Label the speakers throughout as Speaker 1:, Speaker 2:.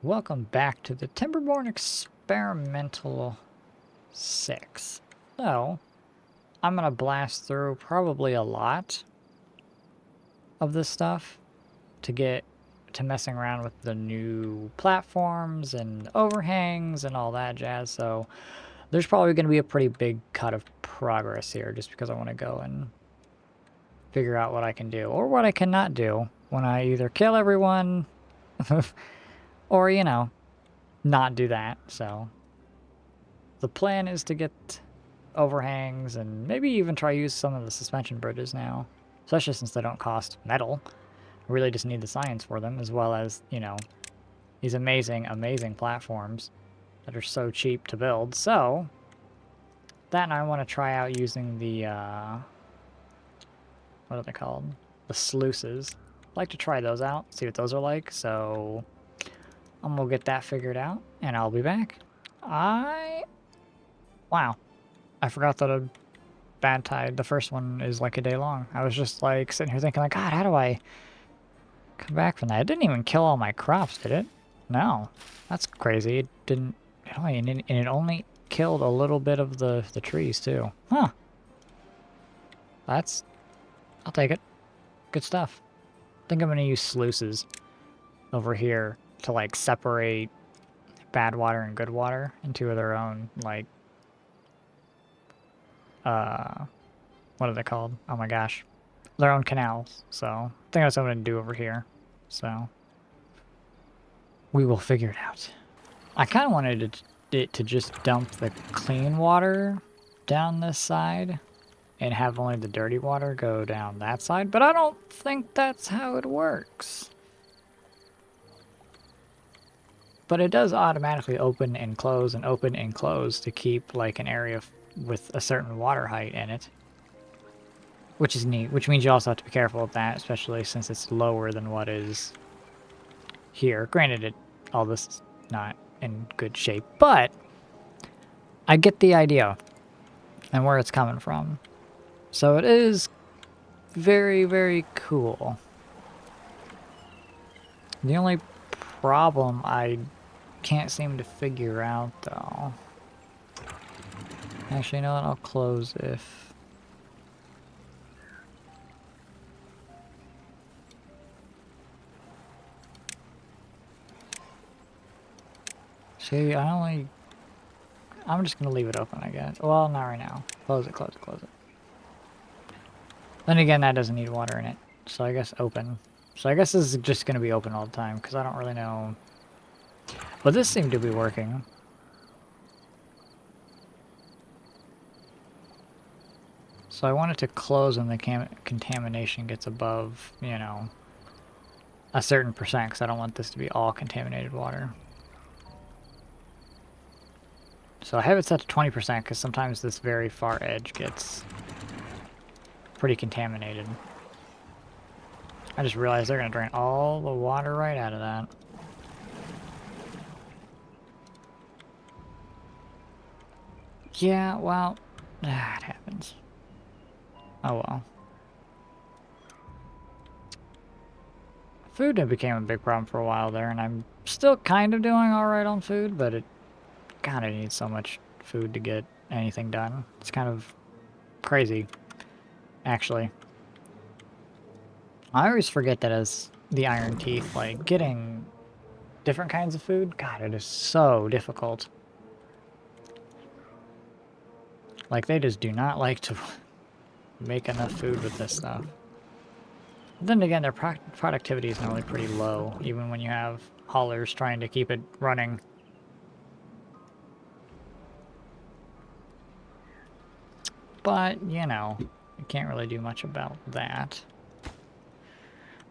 Speaker 1: welcome back to the Timberborn Experimental 6. So, I'm going to blast through probably a lot of this stuff to get to messing around with the new platforms and overhangs and all that jazz. So, there's probably going to be a pretty big cut of progress here just because I want to go and figure out what I can do or what I cannot do when I either kill everyone or, you know, not do that. So the plan is to get overhangs and maybe even try to use some of the suspension bridges now, especially since they don't cost metal. I really just need the science for them, as well as, you know, these amazing platforms that are so cheap to build. So that, and I want to try out using the what are they called, the sluices. I'd like to try those out, see what those are like. So I'm gonna get that figured out, and I'll be back. Wow. I forgot that a bad tide, the first one, is like a day long. I was just like sitting here thinking like, God, how do I come back from that? It didn't even kill all my crops, did it? No. That's crazy. It didn't, and it only killed a little bit of the trees too. Huh. I'll take it. Good stuff. I think I'm gonna use sluices over here to like separate bad water and good water into their own, like, what are they called? Oh my gosh. Their own canals. So I think that's what I'm going to do over here. So we will figure it out. I kind of wanted it to just dump the clean water down this side and have only the dirty water go down that side, but I don't think that's how it works. But it does automatically open and close and open and close to keep like an area with a certain water height in it. Which is neat, which means you also have to be careful of that, especially since it's lower than what is here. Granted, all this is not in good shape, but I get the idea and where it's coming from. So it is very, very cool. The only problem I can't seem to figure out, though... Actually, you know what? I'll close if... See, I'm just going to leave it open, I guess. Well, not right now. Close it, close it, close it. Then again, that doesn't need water in it. So I guess open. So I guess this is just going to be open all the time, because I don't really know. But this seemed to be working. So I want it to close when the contamination gets above, you know, a certain percent, because I don't want this to be all contaminated water. So I have it set to 20% because sometimes this very far edge gets pretty contaminated. I just realized they're going to drain all the water right out of that. Yeah, well, it happens. Oh well. Food became a big problem for a while there, and I'm still kind of doing alright on food, but it God, I need so much food to get anything done. It's kind of crazy, actually. I always forget that as the Iron Teeth, like, getting different kinds of food, God, it is so difficult. Like, they just do not like to make enough food with this stuff. But then again, their productivity is normally pretty low, even when you have haulers trying to keep it running. But, you know, you can't really do much about that. I'm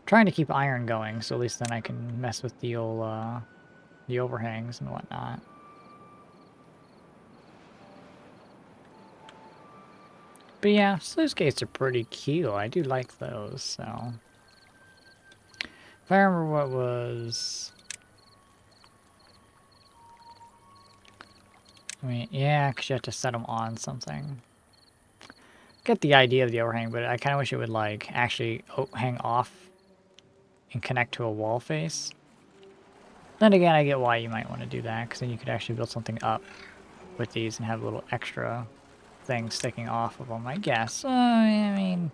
Speaker 1: trying to keep iron going, so at least then I can mess with the old, the overhangs and whatnot. But yeah, sluice gates are pretty cute. I do like those, so... If I remember what was... I mean, yeah, because you have to set them on something. Get the idea of the overhang, but I kind of wish it would, like, actually hang off and connect to a wall face. Then again, I get why you might want to do that, because then you could actually build something up with these and have a little extra thing sticking off of them, I guess. I mean,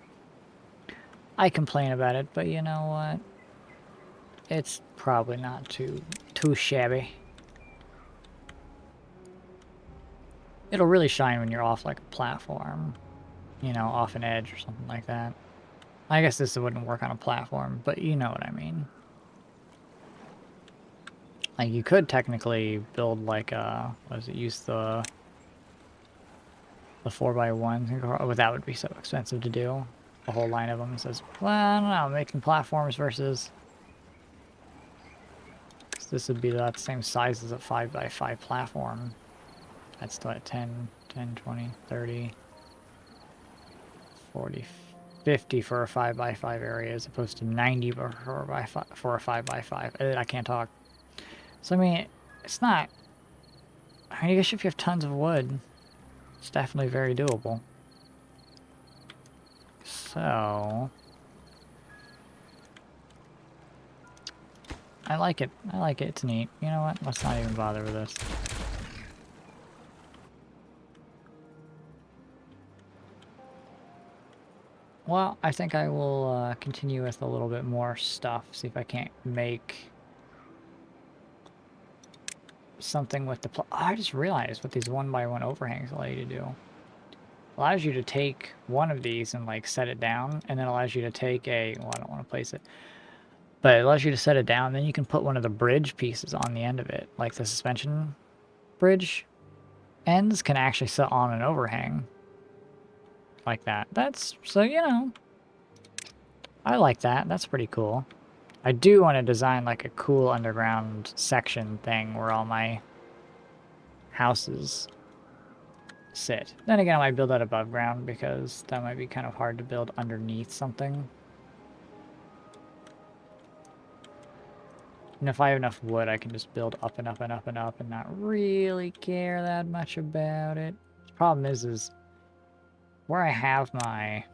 Speaker 1: I complain about it, but you know what? It's probably not too shabby. It'll really shine when you're off like a platform, you know, off an edge or something like that. I guess this wouldn't work on a platform, but you know what I mean. Like, you could technically build like a, what is it, use the 4x1, but that would be so expensive to do. A whole line of them says, well, I don't know, making platforms versus... This would be about the same size as a 5x5 platform. That's still at 10, 20, 30, 40, 50 for a 5x5 area as opposed to 90 for a 5x5. I can't talk. So, I mean, it's not... I mean, I guess if you have tons of wood, it's definitely very doable. So... I like it. I like it. It's neat. You know what? Let's not even bother with this. Well, I think I will continue with a little bit more stuff. See if I can't make something with the... Oh, I just realized what these 1x1 overhangs allow you to do. Allows you to take one of these and like set it down, and then allows you to take a... Well, I don't want to place it. But it allows you to set it down, then you can put one of the bridge pieces on the end of it. Like the suspension bridge ends can actually sit on an overhang. Like that. That's, so, you know, I like that. That's pretty cool. I do want to design like a cool underground section thing where all my houses sit. Then again, I might build that above ground because that might be kind of hard to build underneath something. And if I have enough wood, I can just build up and up and up and up and not really care that much about it. The problem is where I have my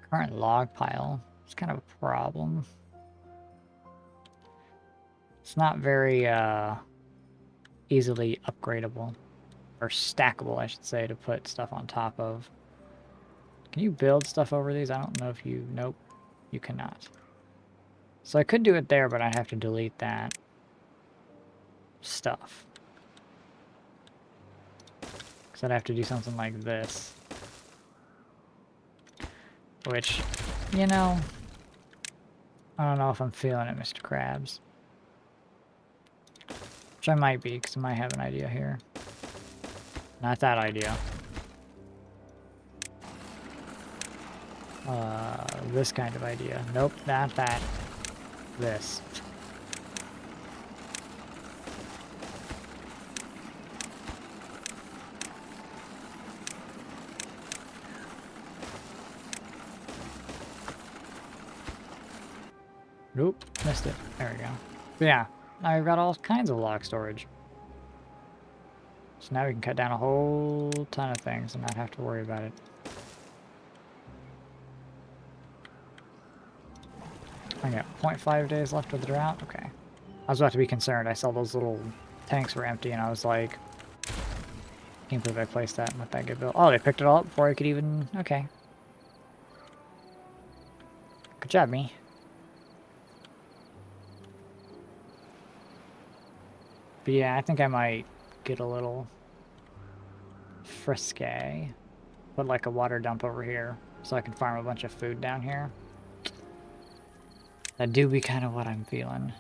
Speaker 1: current log pile, it's kind of a problem. It's not very easily upgradable. Or stackable, I should say, to put stuff on top of. Can you build stuff over these? I don't know if you... Nope, you cannot. So I could do it there, but I'd have to delete that stuff. Because I'd have to do something like this. Which, you know, I don't know if I'm feeling it, Mr. Krabs. Which I might be, because I might have an idea here. Not that idea. This kind of idea. Nope, not that. This. Nope, missed it. There we go. But yeah, now we've got all kinds of log storage. So now we can cut down a whole ton of things and not have to worry about it. I got 0.5 days left of the drought? Okay. I was about to be concerned. I saw those little tanks were empty and I was like... Can't believe I placed that and let that get built. Oh, they picked it all up before I could even... Okay. Good job, me. But yeah, I think I might get a little frisky. Put like a water dump over here so I can farm a bunch of food down here. That do be kind of what I'm feeling.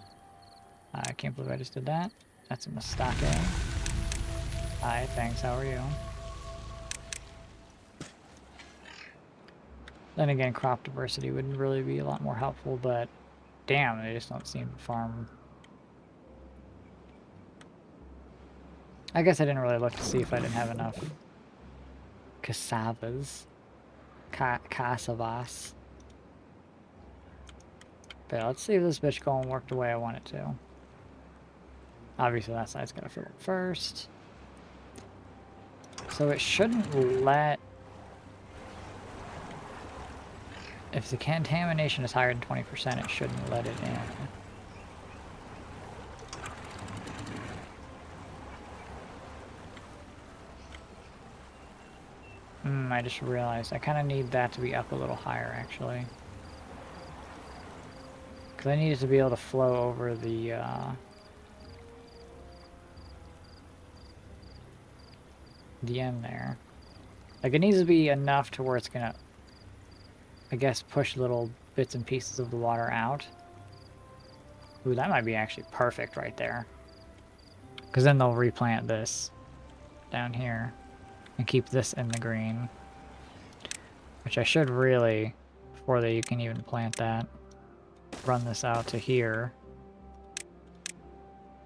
Speaker 1: I can't believe I just did that. That's a mistake. Hi, thanks, how are you? Then again, crop diversity would really be a lot more helpful, but damn, they just don't seem to farm. I guess I didn't really look to see if I didn't have enough cassavas. Cassavas. But yeah, let's see if this bitch going work the way I want it to. Obviously that side's gotta fill up first. So it shouldn't let... If the contamination is higher than 20%, it shouldn't let it in. I just realized I kind of need that to be up a little higher, actually. Because I need it to be able to flow over the end there. Like, it needs to be enough to where it's gonna, I guess, push little bits and pieces of the water out. Ooh, that might be actually perfect right there. Because then they'll replant this down here and keep this in the green. Which I should really, before you can even plant that, run this out to here.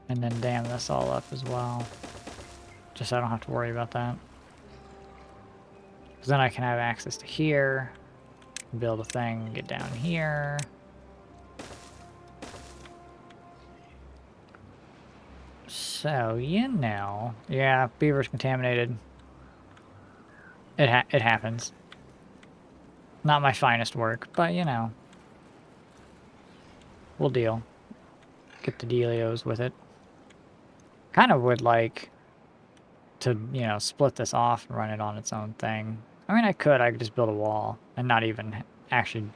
Speaker 1: And then dam this all up as well. Just so I don't have to worry about that. Because then I can have access to here, build a thing, get down here. So, you know. Yeah, beaver's contaminated. It happens. Not my finest work, but you know. We'll deal. Get the dealios with it. Kind of would like to, you know, split this off and run it on its own thing. I mean, I could just build a wall and not even actually...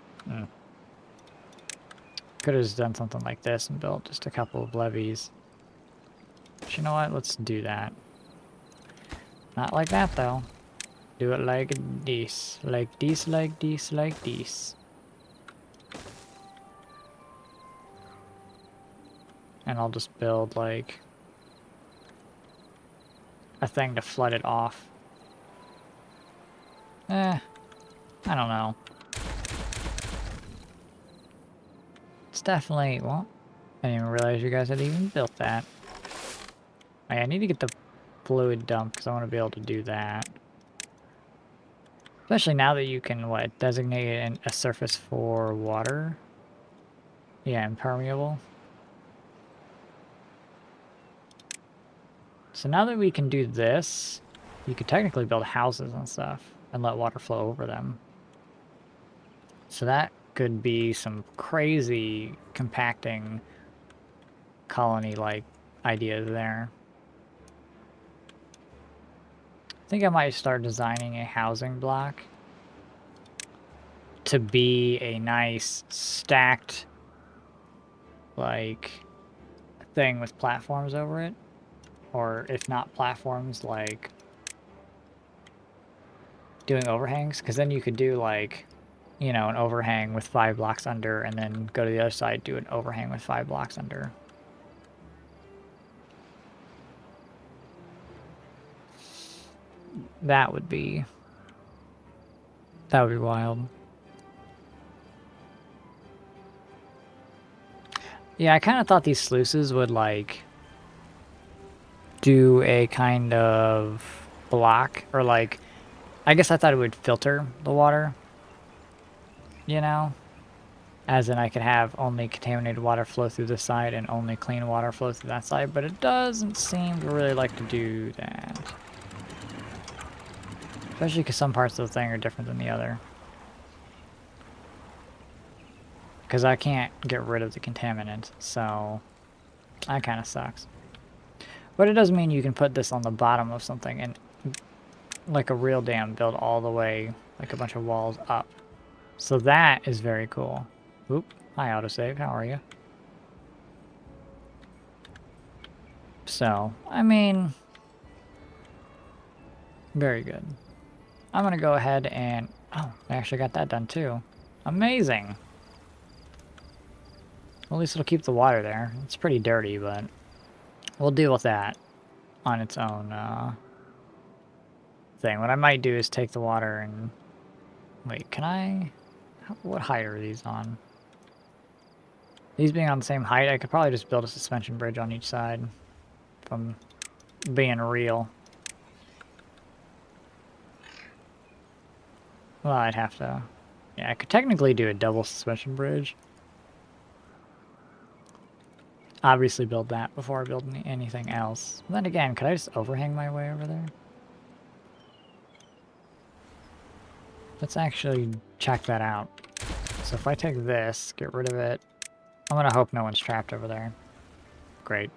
Speaker 1: Could have just done something like this and built just a couple of levees. But you know what? Let's do that. Not like that, though. Do it like this. Like this, like this, like this. And I'll just build, like, a thing to flood it off. I don't know. It's definitely... Well, I didn't even realize you guys had even built that. I need to get the fluid dump because I want to be able to do that. Especially now that you can, what, designate a surface for water? Yeah, impermeable. So now that we can do this, you could technically build houses and stuff and let water flow over them. So that could be some crazy compacting colony-like ideas there. I think I might start designing a housing block to be a nice stacked, like, thing with platforms over it. Or if not platforms, like doing overhangs, because then you could do, like, you know, an overhang with 5 blocks under, and then go to the other side, do an overhang with 5 blocks under. That would be wild. Yeah, I kind of thought these sluices would, like, do a kind of block, or, like, I guess I thought it would filter the water, you know? As in I could have only contaminated water flow through this side and only clean water flow through that side, but it doesn't seem to really like to do that. Especially because some parts of the thing are different than the other. Because I can't get rid of the contaminant, so that kind of sucks. But it does mean you can put this on the bottom of something and, like a real dam, build all the way, like a bunch of walls up. So that is very cool. Oop, hi autosave, how are you? So, I mean, very good. I'm gonna go ahead and, oh, I actually got that done too. Amazing. Well, at least it'll keep the water there. It's pretty dirty, but we'll deal with that on its own thing. What I might do is take the water and... Wait, can I... What height are these on? These being on the same height, I could probably just build a suspension bridge on each side. If I'm being real. Well, I'd have to... Yeah, I could technically do a double suspension bridge. Obviously build that before I build anything else. But then again, could I just overhang my way over there? Let's actually check that out. So if I take this, get rid of it, I'm gonna hope no one's trapped over there. Great.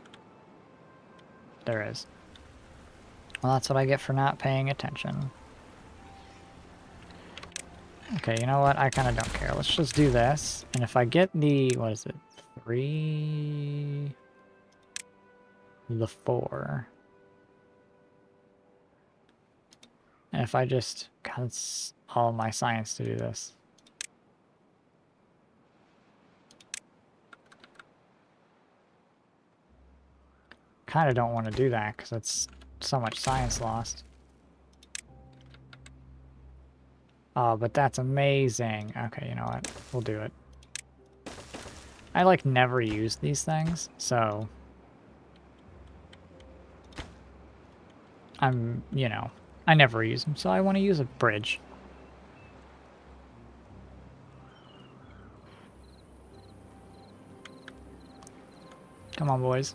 Speaker 1: There is. Well, that's what I get for not paying attention. Okay, you know what? I kind of don't care. Let's just do this. And if I get the... What is it? 3... The 4... And if I just... God, it's all my science to do this. Kind of don't want to do that because it's so much science lost. Oh, but that's amazing. Okay, you know what? We'll do it. I, like, never use these things, so... you know, I never use them, so I want to use a bridge. Come on, boys.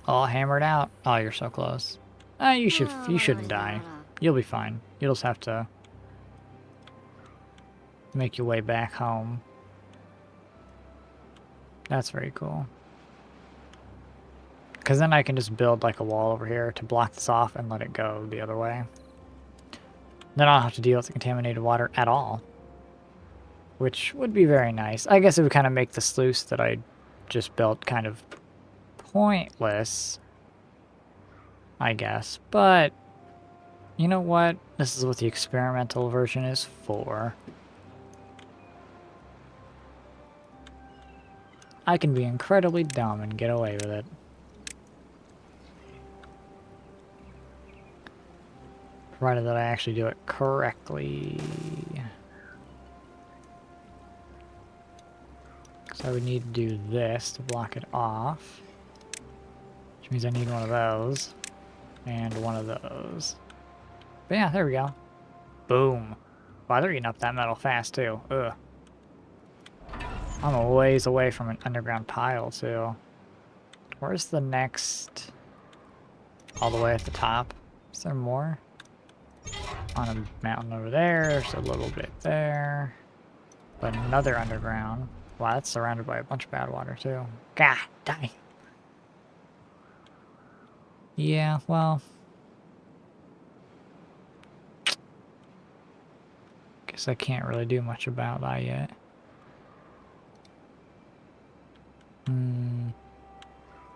Speaker 1: All hammered out. Oh, you're so close. You shouldn't die. You'll be fine. You'll just have to make your way back home. That's very cool. Because then I can just build like a wall over here to block this off and let it go the other way. Then I don't have to deal with the contaminated water at all. Which would be very nice. I guess it would kind of make the sluice that I just built kind of pointless, I guess. But, you know what? This is what the experimental version is for. I can be incredibly dumb and get away with it. Provided that I actually do it correctly. So I would need to do this to block it off. Which means I need one of those. And one of those. But yeah, there we go. Boom. Wow, they're eating up that metal fast too. Ugh. I'm a ways away from an underground pile too. Where's the next... All the way at the top? Is there more? On a mountain over there, there's a little bit there. But another underground. Wow, that's surrounded by a bunch of bad water too. God dang. Yeah, well... Guess I can't really do much about that yet.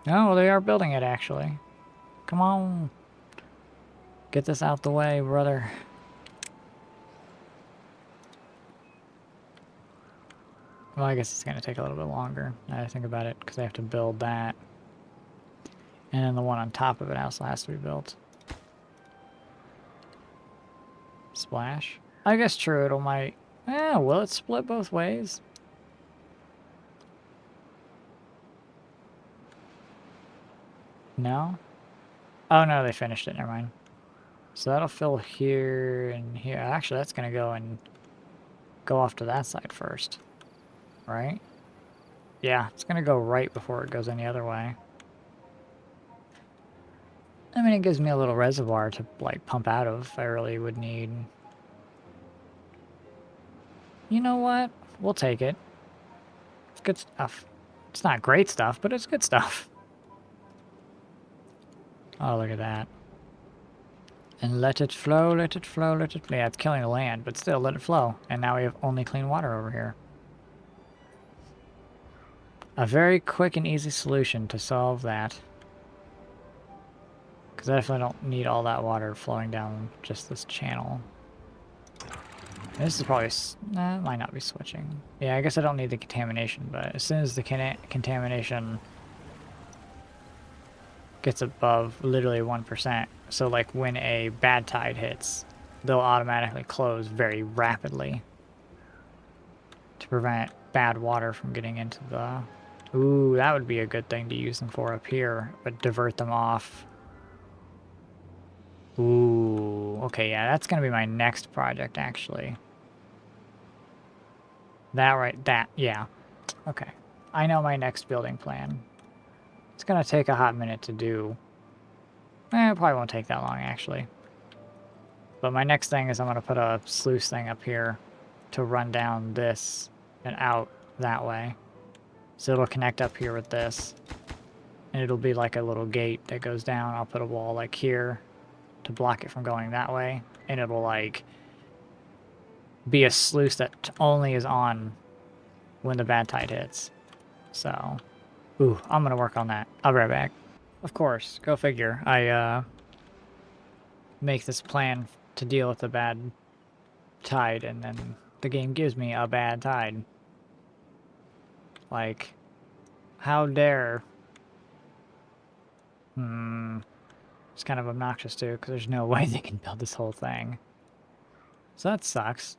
Speaker 1: No, they are building it actually. Come on. Get this out the way, brother. Well, I guess it's going to take a little bit longer, now that I think about it, because I have to build that. And then the one on top of it also has to be built. Splash. I guess true, it'll might... will it split both ways? No? Oh no, they finished it, never mind. So that'll fill here and here. Actually, that's going to go and go off to that side first. Right? Yeah, it's going to go right before it goes any other way. I mean, it gives me a little reservoir to, like, pump out of if I really would need. You know what? We'll take it. It's good stuff. It's not great stuff, but it's good stuff. Oh, look at that. And let it flow, let it flow, let it flow. Yeah, it's killing the land, but still, let it flow. And now we have only clean water over here. A very quick and easy solution to solve that. Because I definitely don't need all that water flowing down just this channel. This is probably... Nah, it might not be switching. Yeah, I guess I don't need the contamination, but as soon as the contamination gets above literally 1%, so like when a bad tide hits, they'll automatically close very rapidly to prevent bad water from getting into the... Ooh, that would be a good thing to use them for up here, but divert them off. Ooh, okay, yeah, that's going to be my next project, actually. Yeah. Okay. I know my next building plan. It's going to take a hot minute to do. It probably won't take that long, actually. But my next thing is I'm going to put a sluice thing up here to run down this and out that way. So it'll connect up here with this. And it'll be like a little gate that goes down. I'll put a wall like here to block it from going that way. And it'll like be a sluice that only is on when the bad tide hits. So, ooh, I'm gonna work on that. I'll be right back. Of course, go figure. I make this plan to deal with the bad tide, and then the game gives me a bad tide. Like, how dare? It's kind of obnoxious too, because there's no way they can build this whole thing. So that sucks.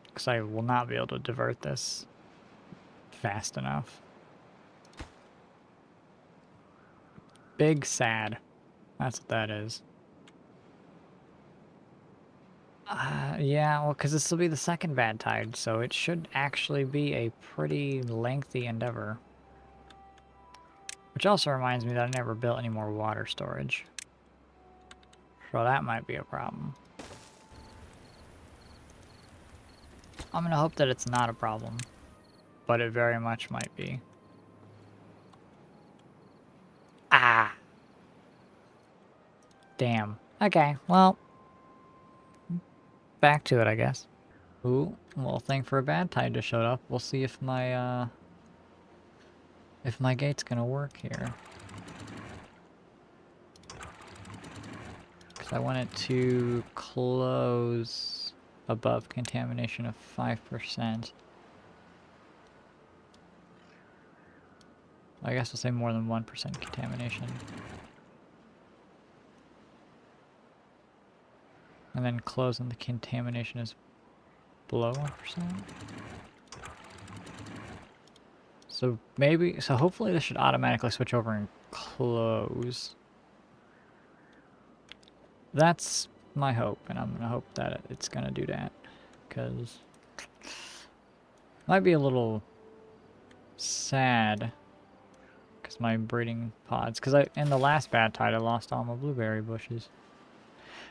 Speaker 1: Because I will not be able to divert this fast enough. Big sad. That's what that is. Yeah, well, because this will be the second bad tide, so it should actually be a pretty lengthy endeavor. Which also reminds me that I never built any more water storage. So that might be a problem. I'm gonna hope that it's not a problem, but it very much might be. Ah! Damn. Okay, well, back to it, I guess. Ooh, little thing for a bad tide just showed up. We'll see if my gate's gonna work here. Because I want it to close above contamination of 5%. I guess we'll say more than 1% contamination. And then close when the contamination is below 1%. So maybe, so hopefully this should automatically switch over and close. That's my hope, and I'm gonna hope that it's gonna do that, because might be a little sad, because my breeding pods, because in the last bad tide I lost all my blueberry bushes.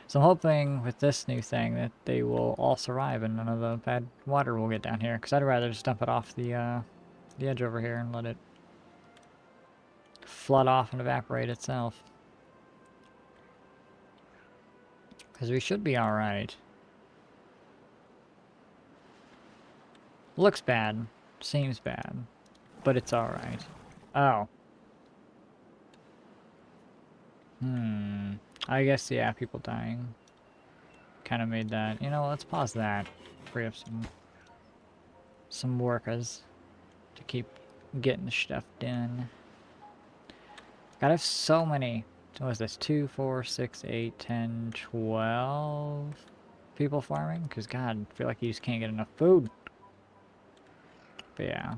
Speaker 1: So I'm hoping with this new thing that they will all survive and none of the bad water will get down here, because I'd rather just dump it off the edge over here and let it flood off and evaporate itself. Because we should be alright. Looks bad. Seems bad. But it's alright. Oh. I guess, yeah, people dying kind of made that. You know, let's pause that. Free up some workers to keep getting the stuff done. God, I have so many. What is this? 2, 4, 6, 8, 10, 12 people farming? Because, God, I feel like you just can't get enough food. But yeah.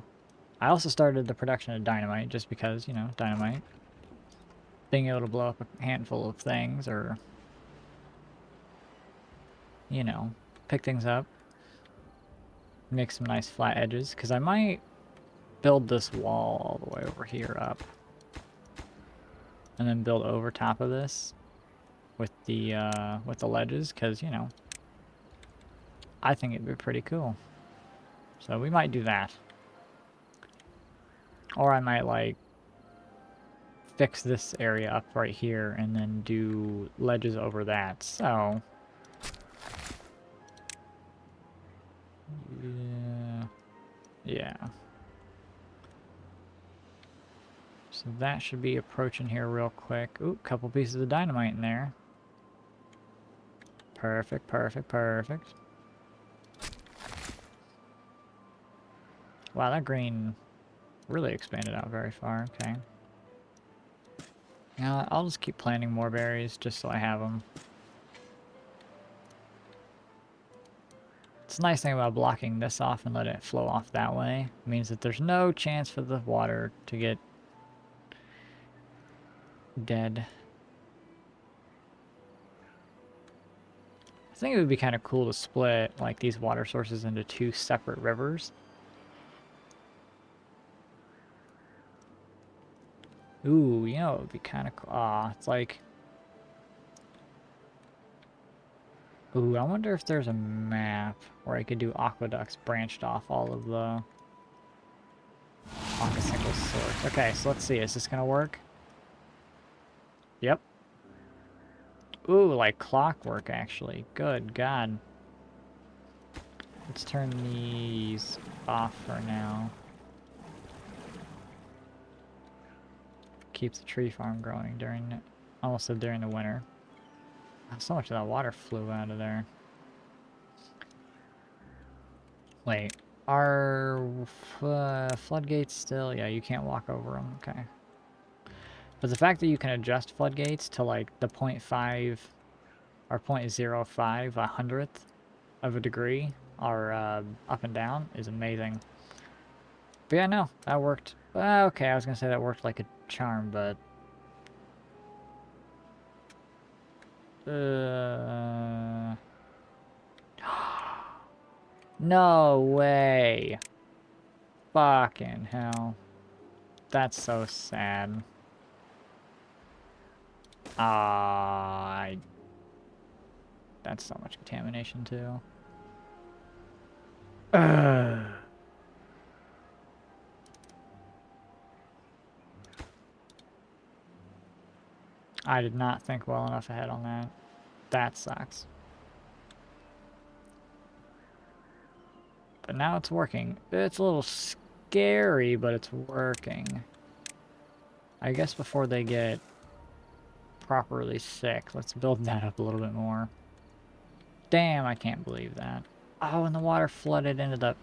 Speaker 1: I also started the production of dynamite just because, you know, dynamite. Being able to blow up a handful of things or, you know, pick things up. Make some nice flat edges. Because I might build this wall all the way over here up. And then build over top of this with the ledges, because, you know, I think it'd be pretty cool. So we might do that. Or I might, like, fix this area up right here and then do ledges over that. So, yeah. So that should be approaching here real quick. Ooh, couple pieces of dynamite in there. Perfect, perfect, perfect. Wow, that green really expanded out very far. Okay. Now, I'll just keep planting more berries just so I have them. It's a nice thing about blocking this off and let it flow off that way. It means that there's no chance for the water to get dead. I think it would be kind of cool to split like these water sources into 2 separate rivers. Ooh, you know, it would be kind of cool. Aw, it's like... Ooh, I wonder if there's a map where I could do aqueducts branched off all of the... off a single source. Okay, so let's see. Is this gonna work? Yep. Ooh, like clockwork, actually. Good God. Let's turn these off for now. Keep the tree farm growing during, also during the winter. So much of that water flew out of there. Wait, are floodgates still? Yeah, you can't walk over them. Okay. But the fact that you can adjust floodgates to like the 0.5 or 0.05, a hundredth of a degree, or up and down is amazing. But yeah, no, that worked. Okay, I was gonna say that worked like a charm, but no way. Fucking hell. That's so sad. That's so much contamination too. I did not think well enough ahead on that. That sucks. But now it's working. It's a little scary, but it's working. I guess before they get properly sick, let's build that up a little bit more. Damn, I can't believe that. Oh, and the water flooded into the...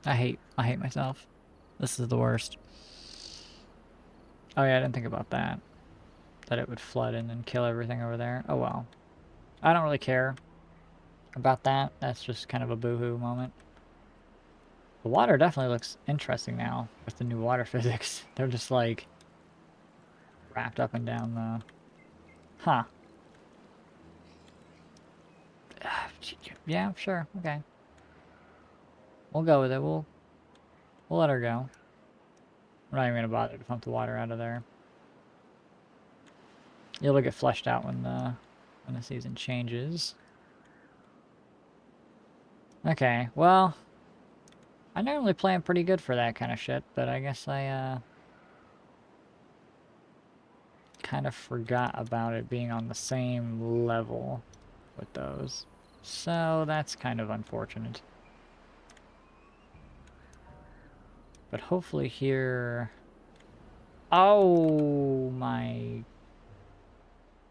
Speaker 1: I hate myself. This is the worst. Oh yeah, I didn't think about that. That it would flood and then kill everything over there. Oh well. I don't really care about that. That's just kind of a boohoo moment. The water definitely looks interesting now with the new water physics. They're just like wrapped up and down the... Huh. Yeah, sure. Okay. We'll go with it. We'll let her go. We're not even gonna bother to pump the water out of there. It'll get flushed out when the season changes. Okay, well, I normally plan pretty good for that kind of shit, but I guess I kind of forgot about it being on the same level with those. So that's kind of unfortunate. But hopefully here... Oh my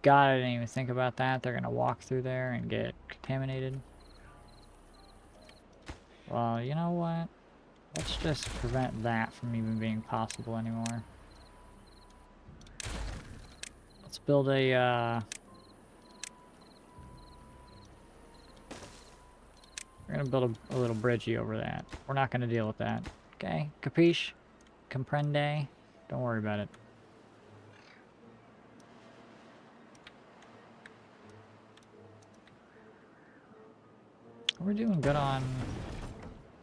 Speaker 1: god, I didn't even think about that. They're gonna walk through there and get contaminated. Well, you know what? Let's just prevent that from even being possible anymore. Let's build a, we're gonna build a little bridgey over that. We're not gonna deal with that. Okay? Capiche? Comprende? Don't worry about it. We're doing good on...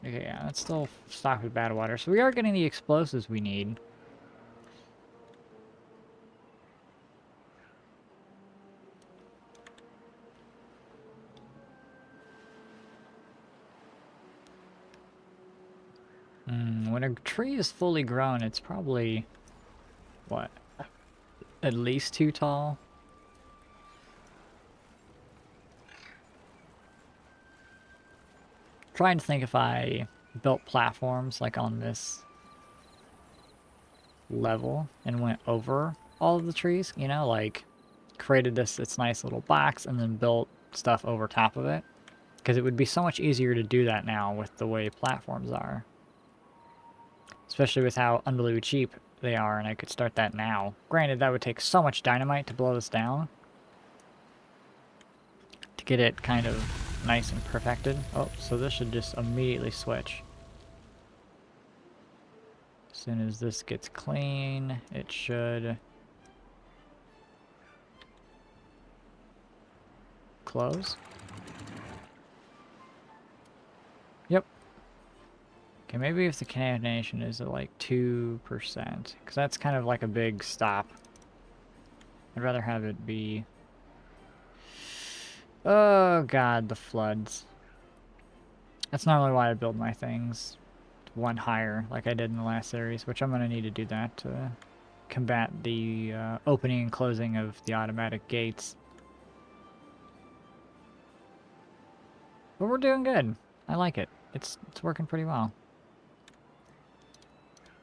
Speaker 1: Okay, yeah, that's still stocked with bad water. So we are getting the explosives we need. When a tree is fully grown, it's probably... What? At least 2 tall? Trying to think if I built platforms like on this level and went over all of the trees, you know, like created this nice little box and then built stuff over top of it, because it would be so much easier to do that now with the way platforms are, especially with how unbelievably cheap they are, and I could start that now. Granted, that would take so much dynamite to blow this down to get it kind of nice and perfected. Oh, so this should just immediately switch. As soon as this gets clean, it should close. Yep. Okay, maybe if the contamination is at like 2%, because that's kind of like a big stop. I'd rather have it be... Oh god, the floods. That's normally why I build my things 1 higher, like I did in the last series, which I'm going to need to do that to combat the opening and closing of the automatic gates. But we're doing good. I like it. It's working pretty well.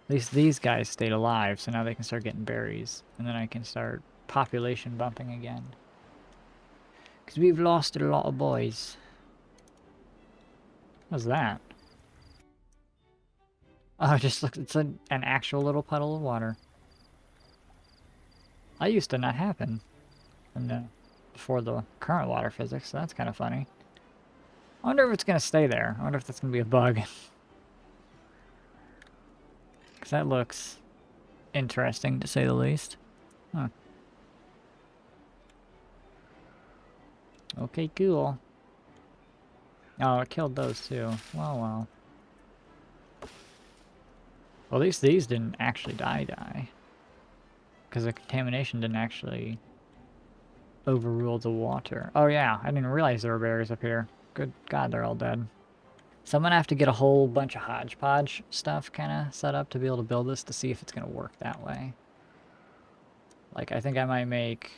Speaker 1: At least these guys stayed alive, so now they can start getting berries. And then I can start population bumping again. Because we've lost a lot of boys. What's that? Oh, just look, it's an actual little puddle of water. That used to not happen before the current water physics, so that's kind of funny. I wonder if it's going to stay there. I wonder if that's going to be a bug. Because that looks interesting, to say the least. Huh. Okay, cool. Oh, it killed those too. Well, well. Well, at least these didn't actually die. Because the contamination didn't actually overrule the water. Oh yeah, I didn't realize there were berries up here. Good God, they're all dead. So I'm going to have to get a whole bunch of hodgepodge stuff kind of set up to be able to build this to see if it's going to work that way. Like, I think I might make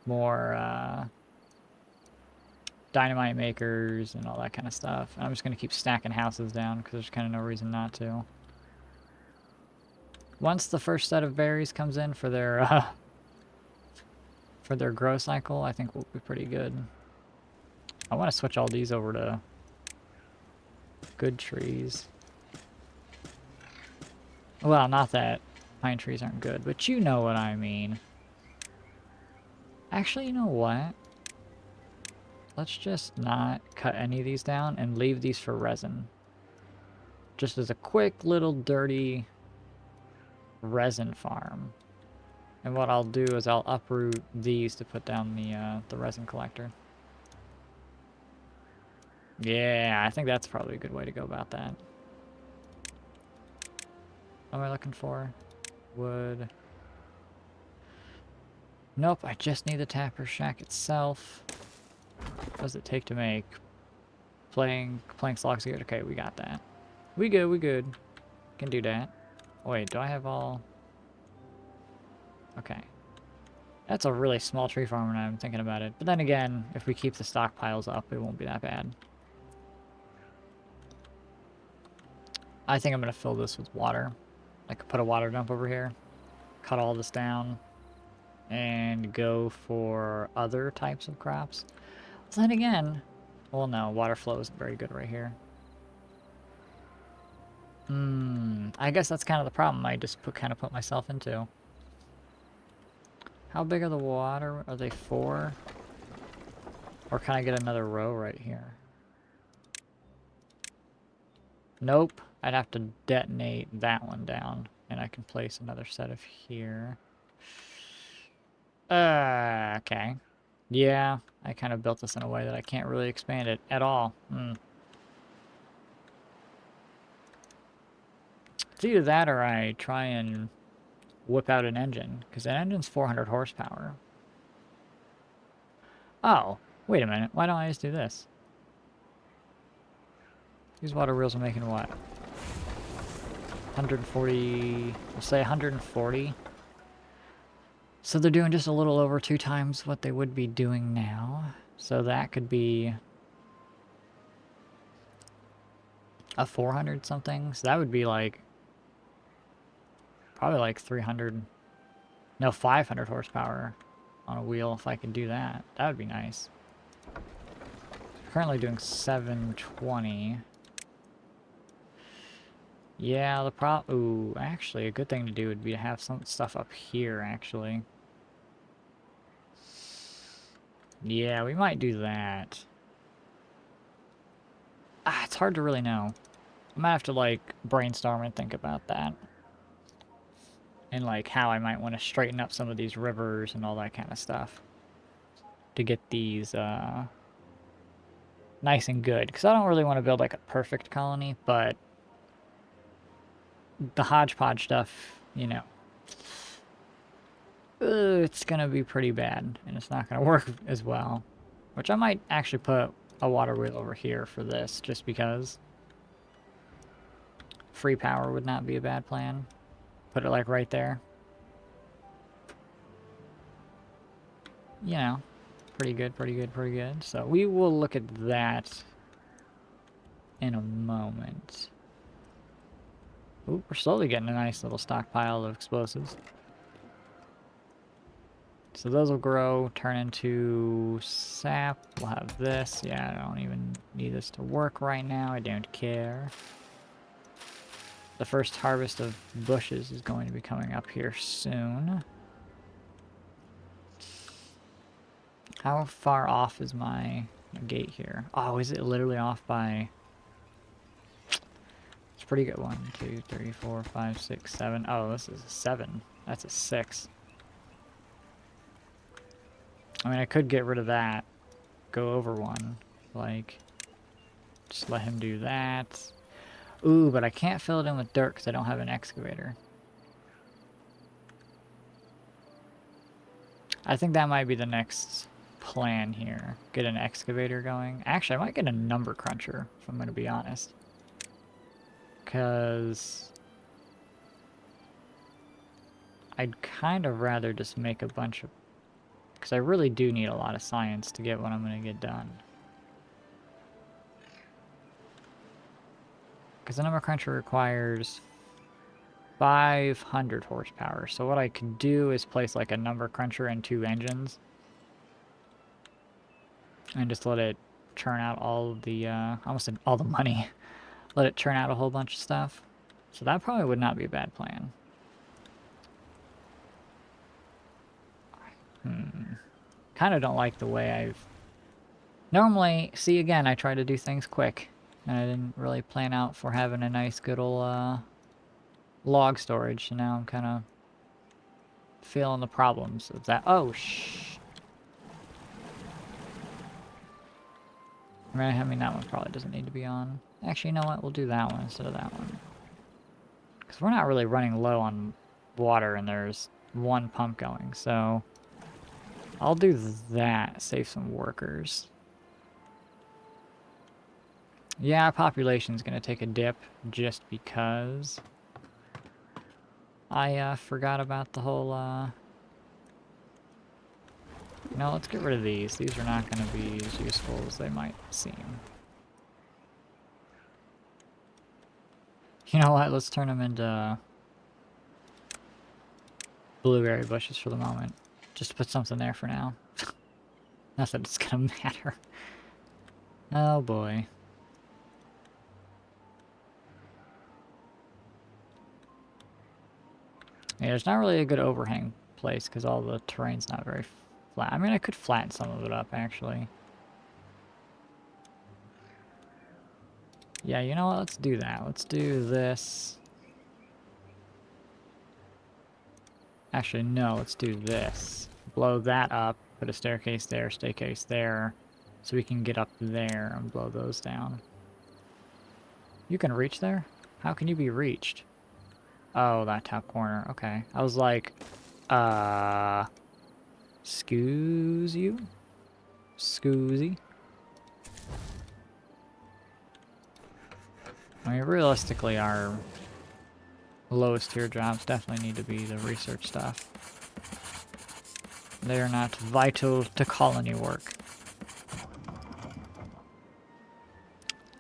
Speaker 1: more dynamite makers and all that kind of stuff. And I'm just going to keep stacking houses down because there's kind of no reason not to. Once the first set of berries comes in for their grow cycle, I think we'll be pretty good. I want to switch all these over to good trees. Well, not that pine trees aren't good, but you know what I mean. Actually, you know what? Let's just not cut any of these down and leave these for resin. Just as a quick little dirty resin farm. And what I'll do is I'll uproot these to put down the resin collector. Yeah, I think that's probably a good way to go about that. What am I looking for? Wood. Nope, I just need the tapper shack itself. What does it take to make plank logs good? Okay, we got that. We good. Can do that. Wait, do I have all... Okay. That's a really small tree farm when I'm thinking about it. But then again, if we keep the stockpiles up, it won't be that bad. I think I'm going to fill this with water. I could put a water dump over here, cut all this down, and go for other types of crops. So then again, well, no, water flow isn't very good right here. I guess that's kind of the problem I just kind of put myself into. How big are the water? Are they 4? Or can I get another row right here? Nope. I'd have to detonate that one down. And I can place another set of here. Okay. Yeah, I kind of built this in a way that I can't really expand it at all. It's either that or I try and whip out an engine, because an engine's 400 horsepower. Oh, wait a minute. Why don't I just do this? These water wheels are making what? 140... We'll say 140. So they're doing just a little over 2 times what they would be doing now. So that could be a 400 something. So that would be like... Probably like 300... No, 500 horsepower on a wheel if I could do that. That would be nice. Currently doing 720. Yeah, ooh, actually, a good thing to do would be to have some stuff up here, actually. Yeah, we might do that. It's hard to really know. I might have to, like, brainstorm and think about that. And, like, how I might want to straighten up some of these rivers and all that kind of stuff. To get these, nice and good. Because I don't really want to build, like, a perfect colony, but... the hodgepodge stuff, you know, it's gonna be pretty bad, and it's not gonna work as well. Which I might actually put a water wheel over here for this, just because free power would not be a bad plan. Put it like right there. You know, pretty good. So we will look at that in a moment. Ooh, we're slowly getting a nice little stockpile of explosives. So those will grow, turn into sap. We'll have this. Yeah, I don't even need this to work right now. I don't care. The first harvest of bushes is going to be coming up here soon. How far off is my gate here? Oh, is it literally off by... It's a pretty good. 1, 2, 3, 4, 5, 6, 7. Oh, this is a 7. That's a 6. I mean, I could get rid of that. Go over one. Like, just let him do that. Ooh, but I can't fill it in with dirt because I don't have an excavator. I think that might be the next plan here. Get an excavator going. Actually, I might get a number cruncher, if I'm going to be honest. Because I'd kind of rather just make a bunch of... Because I really do need a lot of science to get what I'm going to get done. Because the number cruncher requires 500 horsepower. So what I could do is place like a number cruncher and 2 engines. And just let it churn out all the, almost all the money. Let it churn out a whole bunch of stuff. So that probably would not be a bad plan. Kind of don't like the way I've... Normally, see again, I try to do things quick. And I didn't really plan out for having a nice good old log storage. So now I'm kind of feeling the problems of that. Oh, shh. I mean, that one probably doesn't need to be on. Actually, you know what? We'll do that one instead of that one. Because we're not really running low on water and there's one pump going. So I'll do that. Save some workers. Yeah, our population's going to take a dip just because I forgot about the whole... No, let's get rid of these. These are not going to be as useful as they might seem. You know what? Let's turn them into blueberry bushes for the moment. Just to put something there for now. Not that it's going to matter. Oh boy. Yeah, there's not really a good overhang place because all the terrain's not very flat. I mean, I could flatten some of it up, actually. Yeah, you know what? Let's do that. Let's do this. Actually, no, let's do this. Blow that up, put a staircase there, so we can get up there and blow those down. You can reach there? How can you be reached? Oh, that top corner. Okay. I was like, excuse you? Scoozy? I mean, realistically, our lowest tier jobs definitely need to be the research stuff. They are not vital to colony work.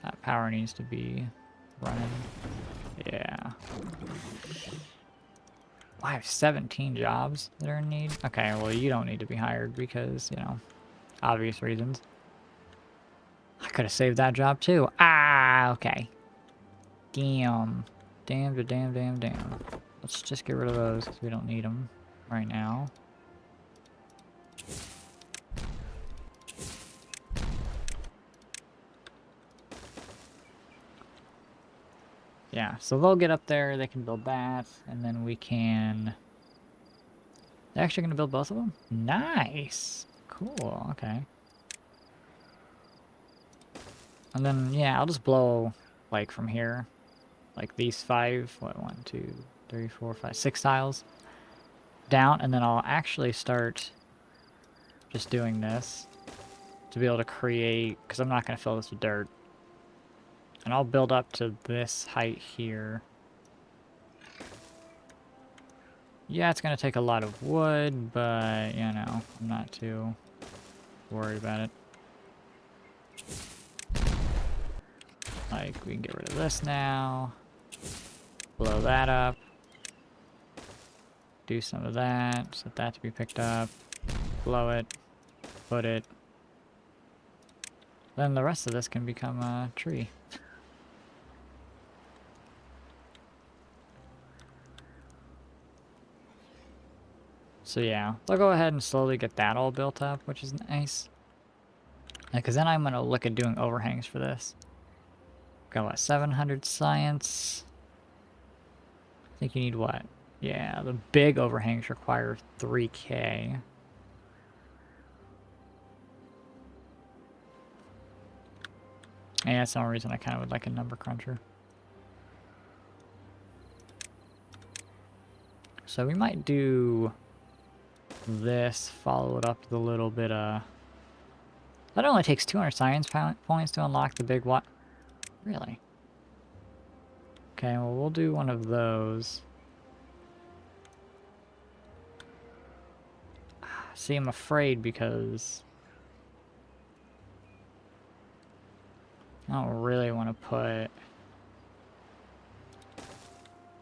Speaker 1: That power needs to be running. Yeah. I have 17 jobs that are in need. Okay, well, you don't need to be hired because, you know, obvious reasons. I could have saved that job too. Ah, okay. Damn. Damn. Let's just get rid of those because we don't need them right now. Yeah, so they'll get up there, they can build that, and then we can... They're actually going to build both of them? Nice! Cool, okay. And then, yeah, I'll just blow, like, from here. Like, these 5, what, 1, 2, 3, 4, 5, 6 tiles down, and then I'll actually start just doing this to be able to create... Because I'm not going to fill this with dirt. And I'll build up to this height here. Yeah, it's going to take a lot of wood, but, you know, I'm not too worried about it. Like, we can get rid of this now. Blow that up. Do some of that. Set that to be picked up. Blow it. Put it. Then the rest of this can become a tree. So yeah, I'll go ahead and slowly get that all built up, which is nice. Because then I'm going to look at doing overhangs for this. Got what, 700 science? I think you need what? Yeah, the big overhangs require 3k. Yeah, that's the only reason I kind of would like a number cruncher. So we might do this, follow it up with a little bit of... That only takes 200 science points to unlock the big what? Really? Okay, well we'll do one of those. See, I'm afraid because... I don't really want to put...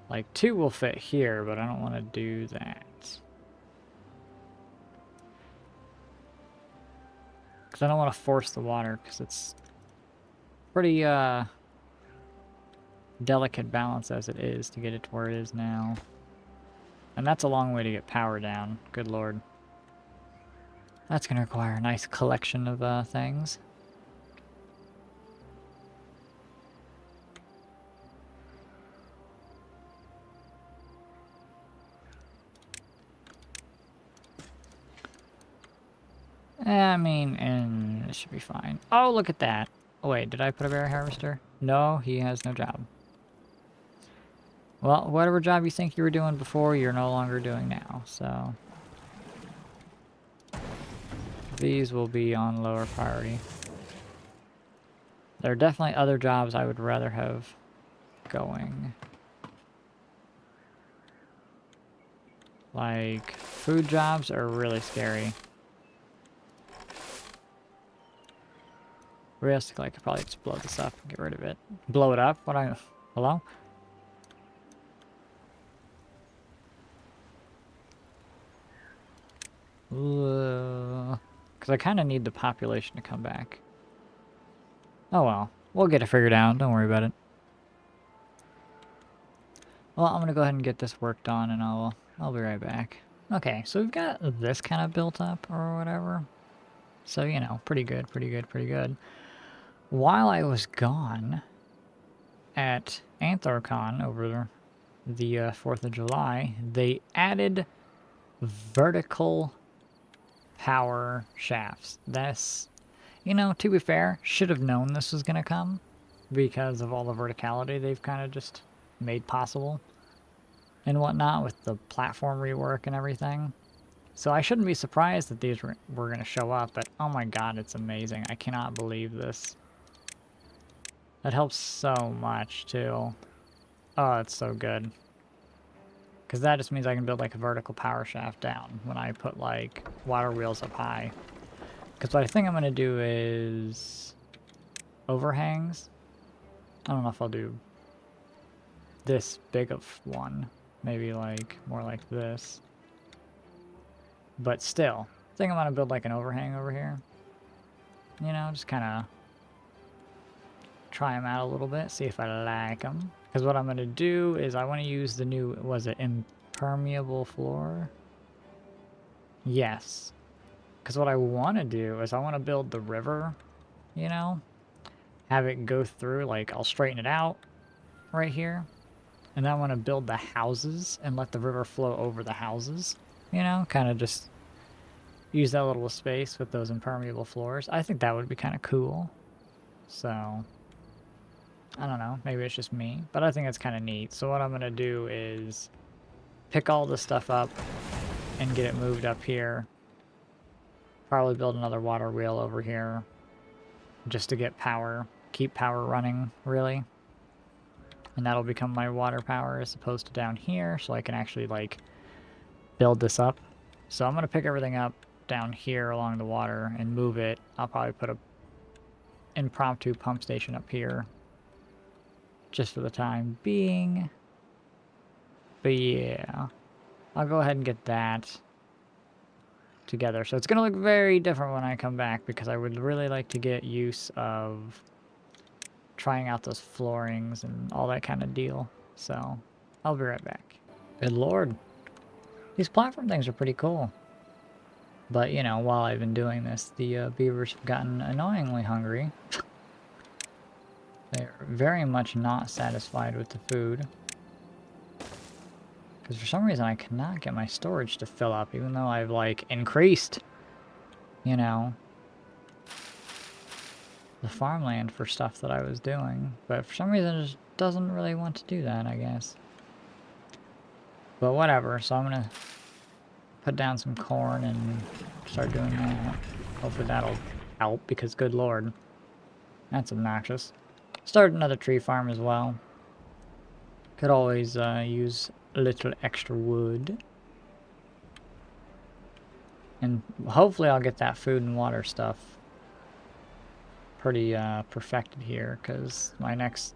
Speaker 1: Like, 2 will fit here, but I don't want to do that. Because I don't want to force the water, because it's pretty, delicate balance as it is to get it to where it is now. And that's a long way to get power down. Good lord. That's going to require a nice collection of, things. I mean, and it should be fine. Oh, look at that. Oh, wait, did I put a berry harvester? No, he has no job. Well, whatever job you think you were doing before, you're no longer doing now, so... These will be on lower priority. There are definitely other jobs I would rather have going. Like, food jobs are really scary. Realistically, I could probably just blow this up and get rid of it. Blow it up? Hello? Because I kind of need the population to come back. Oh well. We'll get it figured out. Don't worry about it. Well, I'm going to go ahead and get this worked on and I'll be right back. Okay, so we've got this kind of built up or whatever. So, you know, pretty good, pretty good, pretty good. While I was gone at Anthrocon over the 4th of July, they added vertical power shafts. That's, you know, to be fair, should have known this was going to come because of all the verticality they've kind of just made possible and whatnot with the platform rework and everything. So I shouldn't be surprised that these were going to show up, but oh my god, it's amazing. I cannot believe this. That helps so much, too. Oh, it's so good. Because that just means I can build, like, a vertical power shaft down when I put, like, water wheels up high. Because what I think I'm going to do is... overhangs. I don't know if I'll do this big of one. Maybe, like, more like this. But still, I think I'm going to build, like, an overhang over here. You know, just kind of try them out a little bit, see if I like them. Because what I'm going to do is I want to use the new, was it impermeable floor? Yes. Because what I want to do is I want to build the river, you know? Have it go through, like, I'll straighten it out right here. And then I want to build the houses and let the river flow over the houses. You know, kind of just use that little space with those impermeable floors. I think that would be kind of cool. So... I don't know, maybe it's just me, but I think it's kind of neat. So what I'm going to do is pick all this stuff up and get it moved up here. Probably build another water wheel over here just to get power, keep power running, really. And that'll become my water power as opposed to down here, so I can actually, like, build this up. So I'm going to pick everything up down here along the water and move it. I'll probably put a impromptu pump station up here. just for the time being. But yeah, I'll go ahead and get that together. So it's going to look very different when I come back because I would really like to get use of trying out those floorings and all that kind of deal. So I'll be right back. Good lord. These platform things are pretty cool. But, you know, while I've been doing this, the beavers have gotten annoyingly hungry. They're very much not satisfied with the food. Because for some reason I cannot get my storage to fill up, even though I've, like, increased, you know, the farmland for stuff that I was doing. But for some reason it just doesn't really want to do that, I guess. But whatever, so I'm gonna put down some corn and start doing that. Hopefully that'll help, because good lord, that's obnoxious. Start another tree farm as well. Could always use a little extra wood. And hopefully I'll get that food and water stuff pretty perfected here, because my next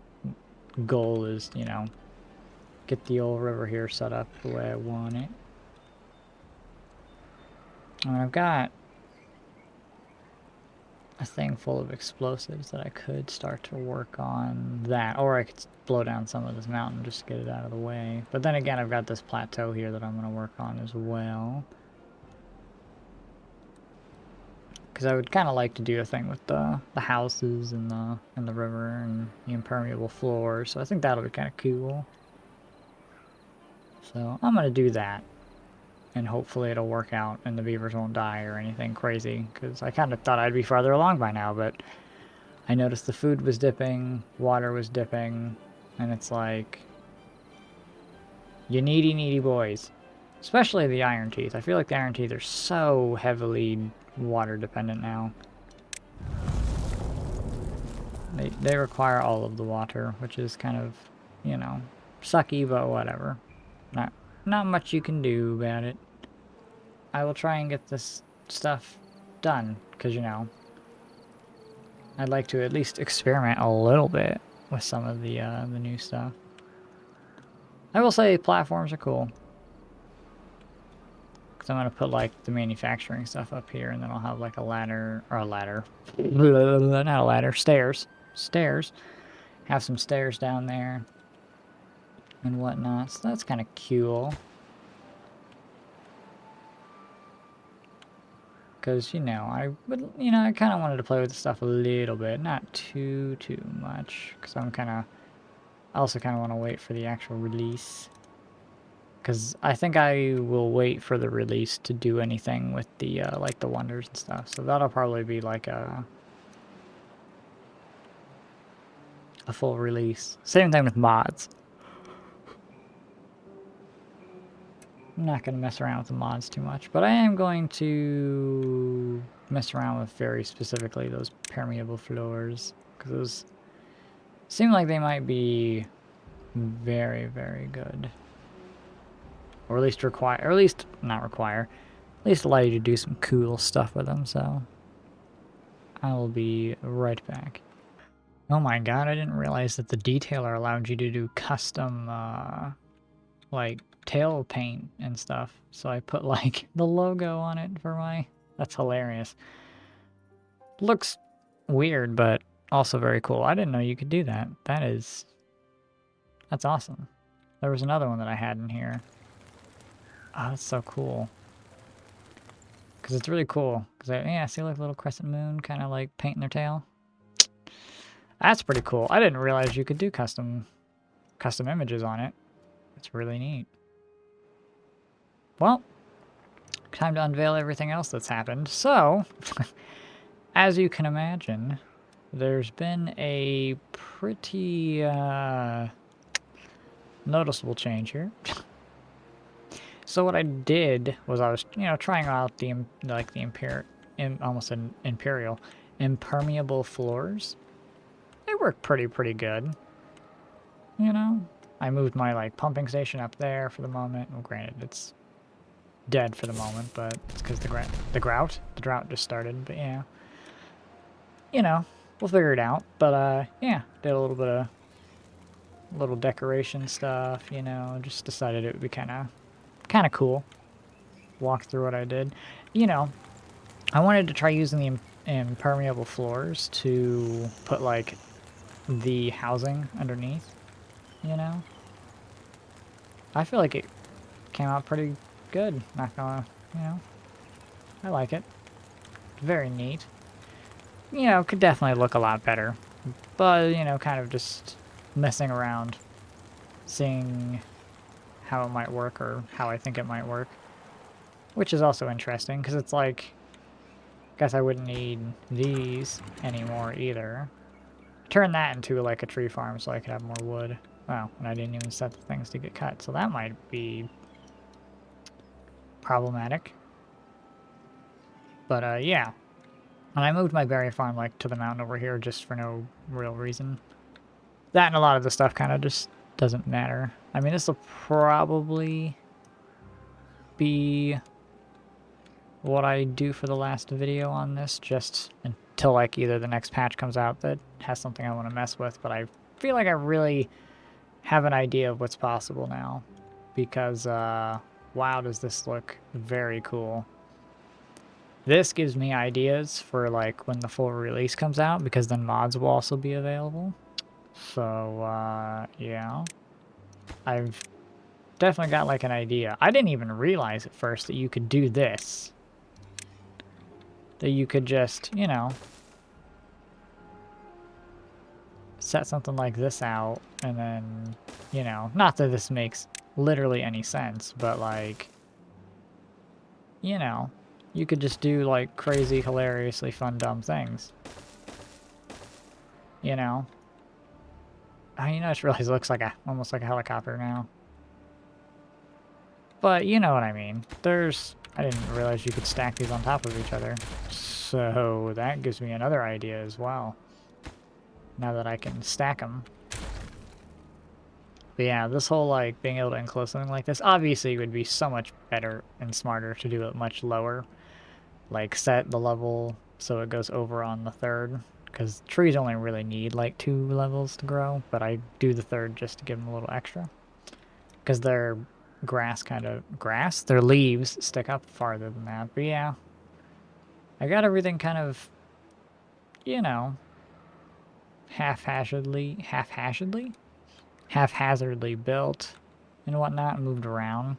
Speaker 1: goal is, you know, get the old river here set up the way I want it. And I've got a thing full of explosives that I could start to work on that, or I could blow down some of this mountain just to get it out of the way. But then again, I've got this plateau here that I'm going to work on as well, because I would kind of like to do a thing with the houses and the river and the impermeable floors. So I think that'll be kind of cool. So I'm going to do that. And hopefully it'll work out and the beavers won't die or anything crazy. Because I kind of thought I'd be farther along by now, but I noticed the food was dipping, water was dipping, and it's like, you needy boys. Especially the iron teeth. I feel like the iron teeth are so heavily water dependent now. They require all of the water, which is kind of, you know, sucky, but whatever. Not much you can do about it. I will try and get this stuff done, because, you know, I'd like to at least experiment a little bit with some of the new stuff. I will say platforms are cool. Because I'm going to put, like, the manufacturing stuff up here, and then I'll have, like, a ladder, or a ladder. Not a ladder, stairs. Stairs. Have some stairs down there. And whatnot, so that's kind of cool. Because, you know, I kind of wanted to play with the stuff a little bit, not too much, because I also kind of want to wait for the actual release. Because I think I will wait for the release to do anything with the, like, the wonders and stuff, so that'll probably be, like, a full release. Same thing with mods. I'm not going to mess around with the mods too much, but I am going to mess around with very specifically those permeable floors, because those seem like they might be very good. Or at least require, or at least not require, at least allow you to do some cool stuff with them, so I will be right back. Oh my god, I didn't realize that the detailer allowed you to do custom, like, tail paint and stuff. So I put, like, the logo on it for my... That's hilarious. Looks weird, but also very cool. I didn't know you could do that. That's awesome. There was another one that I had in here. Oh, that's so cool. Because it's really cool. Because, yeah, see, like, little crescent moon kind of, like, painting their tail. That's pretty cool. I didn't realize you could do custom images on it. It's really neat. Well, time to unveil everything else that's happened. So, as you can imagine, there's been a pretty noticeable change here. So what I did was I was, you know, trying out the imperial impermeable floors. They work pretty good. You know, I moved my, like, pumping station up there for the moment. Well, granted, it's dead for the moment, but it's because the drought just started. But yeah, you know, we'll figure it out. But yeah, did a little bit of little decoration stuff, you know, just decided it would be kind of cool. Walk through what I did. You know, I wanted to try using the impermeable floors to put, like, the housing underneath, you know? I feel like it came out pretty good, not gonna, you know? I like it. Very neat. You know, could definitely look a lot better. But, you know, kind of just messing around, seeing how it might work or how I think it might work. Which is also interesting, because it's like, I guess I wouldn't need these anymore either. Turn that into like a tree farm so I could have more wood. Wow, and I didn't even set the things to get cut, so that might be problematic. But yeah. And I moved my berry farm like to the mountain over here just for no real reason. That and a lot of the stuff kind of just doesn't matter. I mean, this will probably be what I do for the last video on this, just until like either the next patch comes out that has something I want to mess with, but I feel like I really have an idea of what's possible now, because wow, does this look very cool. This gives me ideas for like when the full release comes out, because then mods will also be available. So yeah, I've definitely got like an idea. I didn't even realize at first that you could do this. That you could just, you know, set something like this out, and then, you know, not that this makes literally any sense, but like, you know, you could just do like crazy, hilariously fun, dumb things. You know? You know, I just realized it looks like almost like a helicopter now. But you know what I mean. I didn't realize you could stack these on top of each other. So that gives me another idea as well. Now that I can stack them. But yeah, this whole like being able to enclose something like this obviously would be so much better and smarter to do it much lower. Like set the level so it goes over on the third. Because trees only really need like 2 levels to grow, but I do the third just to give them a little extra. Because their their leaves stick up farther than that. But yeah, I got everything kind of, you know, haphazardly built and whatnot, and moved around,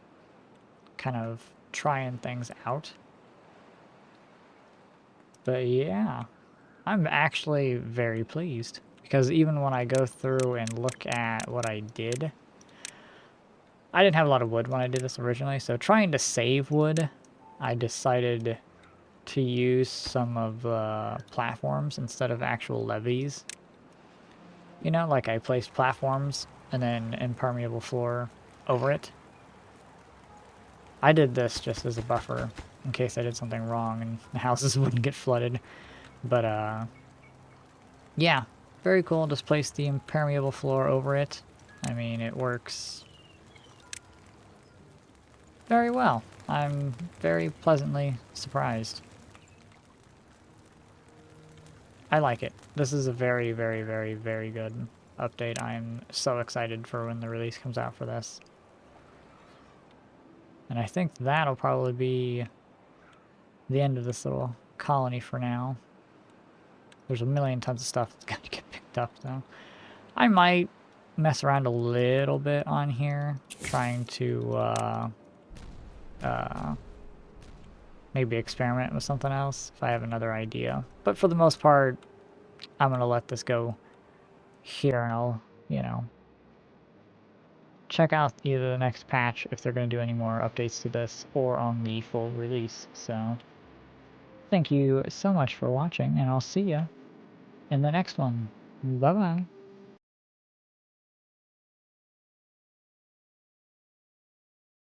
Speaker 1: kind of trying things out. But yeah, I'm actually very pleased, because even when I go through and look at what I did, I didn't have a lot of wood when I did this originally, so trying to save wood, I decided to use some of the platforms instead of actual levees. You know, like I placed platforms and then impermeable floor over it. I did this just as a buffer in case I did something wrong and the houses wouldn't get flooded. But yeah, very cool. Just place the impermeable floor over it. I mean, it works very well. I'm very pleasantly surprised. I like it. This is a very, very, very, very good update. I'm so excited for when the release comes out for this. And I think that'll probably be the end of this little colony for now. There's a million tons of stuff that's got to get picked up, though. I might mess around a little bit on here, trying to maybe experiment with something else if I have another idea. But for the most part, I'm going to let this go here, and I'll, you know, check out either the next patch if they're going to do any more updates to this, or on the full release. So thank you so much for watching, and I'll see you in the next one. Bye-bye.